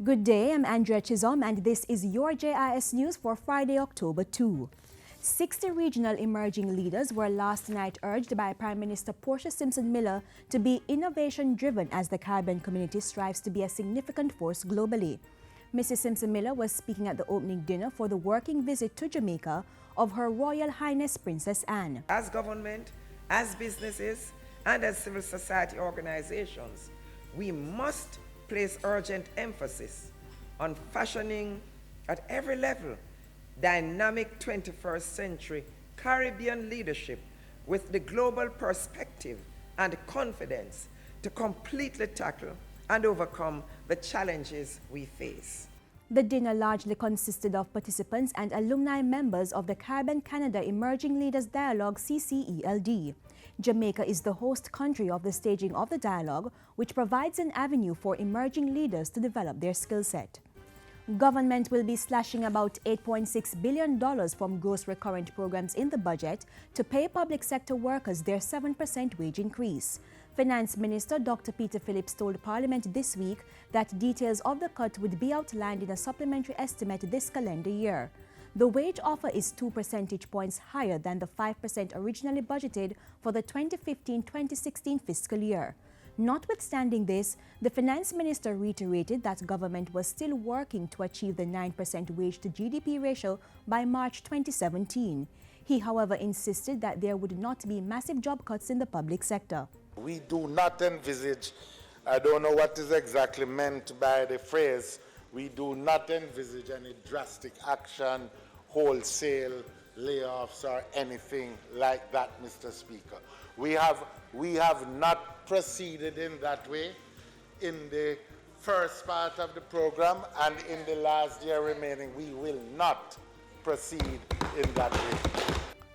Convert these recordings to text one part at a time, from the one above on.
Good day, I'm Andrea Chisholm and this is your JIS News for Friday, October 2. 60 regional emerging leaders were last night urged by Prime Minister Portia Simpson Miller to be innovation-driven as the Caribbean community strives to be a significant force globally. Mrs. Simpson Miller was speaking at the opening dinner for the working visit to Jamaica of Her Royal Highness Princess Anne. As government, as businesses, and as civil society organizations, we must place urgent emphasis on fashioning at every level dynamic 21st century Caribbean leadership with the global perspective and confidence to completely tackle and overcome the challenges we face. The dinner largely consisted of participants and alumni members of the Caribbean Canada Emerging Leaders Dialogue CCELD. Jamaica is the host country of the staging of the dialogue, which provides an avenue for emerging leaders to develop their skill set. Government will be slashing about $8.6 billion from gross recurrent programs in the budget to pay public sector workers their 7% wage increase. Finance Minister Dr. Peter Phillips told Parliament this week that details of the cut would be outlined in a supplementary estimate this calendar year. The wage offer is 2 percentage points higher than the 5% originally budgeted for the 2015-2016 fiscal year. Notwithstanding this, the Finance Minister reiterated that government was still working to achieve the 9% wage to GDP ratio by March 2017. He, however, insisted that there would not be massive job cuts in the public sector. We do not envisage, I don't know what is exactly meant by the phrase, we do not envisage any drastic action, wholesale layoffs or anything like that, Mr. Speaker. We have not proceeded in that way in the first part of the program, and in the last year remaining, we will not proceed in that way.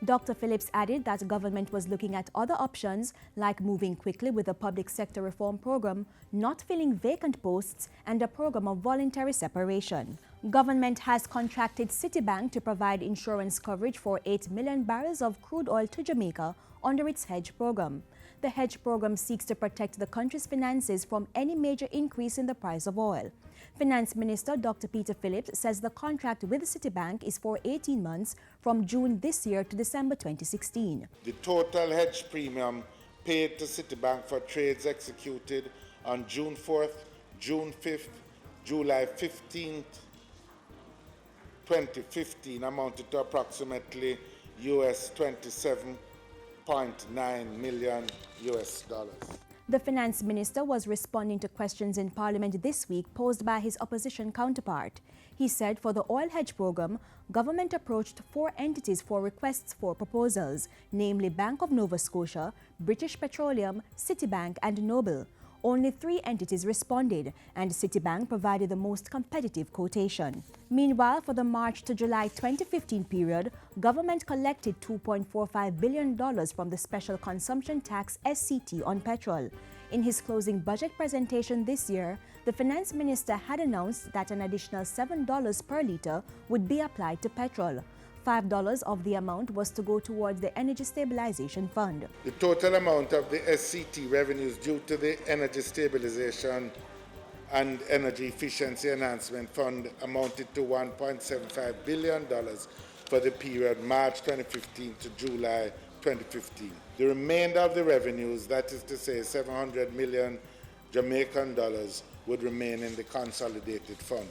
Dr. Phillips added that government was looking at other options like moving quickly with a public sector reform program, not filling vacant posts, and a program of voluntary separation. Government has contracted Citibank to provide insurance coverage for 8 million barrels of crude oil to Jamaica under its Hedge Program. The Hedge Program seeks to protect the country's finances from any major increase in the price of oil. Finance Minister Dr. Peter Phillips says the contract with Citibank is for 18 months from June this year to December 2016. The total hedge premium paid to Citibank for trades executed on June 4th, June 5th, July 15th, 2015 amounted to approximately US $27.9 million. The Finance Minister was responding to questions in Parliament this week posed by his opposition counterpart. He said for the oil hedge program, government approached 4 entities for requests for proposals, namely Bank of Nova Scotia, British Petroleum, Citibank and Noble. Only 3 entities responded, and Citibank provided the most competitive quotation. Meanwhile, for the March to July 2015 period, government collected $2.45 billion from the Special Consumption Tax SCT on petrol. In his closing budget presentation this year, the Finance Minister had announced that an additional $7 per litre would be applied to petrol. $5 of the amount was to go towards the Energy Stabilization Fund. The total amount of the SCT revenues due to the Energy Stabilization and Energy Efficiency Enhancement Fund amounted to $1.75 billion for the period March 2015 to July 2015. The remainder of the revenues, that is to say 700 million Jamaican dollars, would remain in the consolidated fund.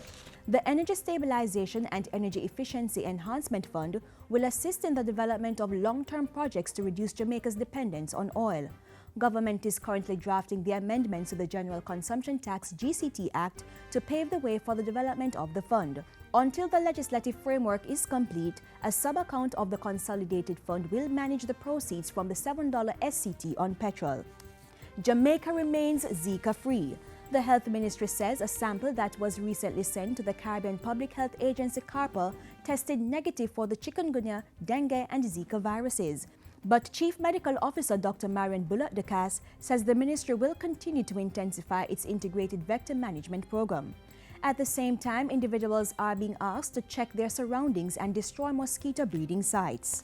The Energy Stabilization and Energy Efficiency Enhancement Fund will assist in the development of long-term projects to reduce Jamaica's dependence on oil. Government is currently drafting the amendments to the General Consumption Tax GCT Act to pave the way for the development of the fund. Until the legislative framework is complete, a sub-account of the consolidated fund will manage the proceeds from the $7 SCT on petrol. Jamaica remains Zika-free. The Health Ministry says a sample that was recently sent to the Caribbean Public Health Agency CARICOM tested negative for the chikungunya, dengue and Zika viruses. But Chief Medical Officer Dr. Marion Bullock-Decas says the ministry will continue to intensify its integrated vector management program. At the same time, individuals are being asked to check their surroundings and destroy mosquito breeding sites.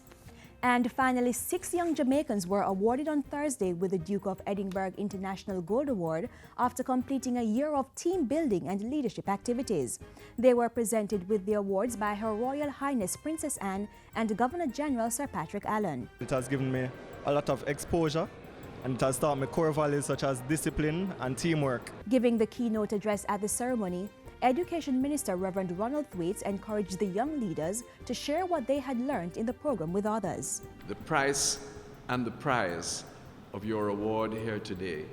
And finally, 6 young Jamaicans were awarded on Thursday with the Duke of Edinburgh International Gold Award after completing a year of team building and leadership activities. They were presented with the awards by Her Royal Highness Princess Anne and Governor General Sir Patrick Allen. It has given me a lot of exposure, and it has taught me core values such as discipline and teamwork. Giving the keynote address at the ceremony, Education Minister Reverend Ronald Thwaites encouraged the young leaders to share what they had learned in the program with others. The price and the prize of your award here today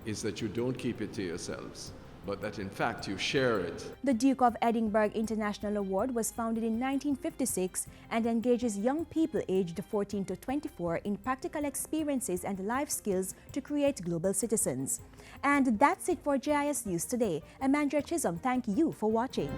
is that you don't keep it to yourselves, but that in fact you share it. The Duke of Edinburgh International Award was founded in 1956 and engages young people aged 14 to 24 in practical experiences and life skills to create global citizens. And that's it for JIS News today. I'm Andrea Chisholm. Thank you for watching.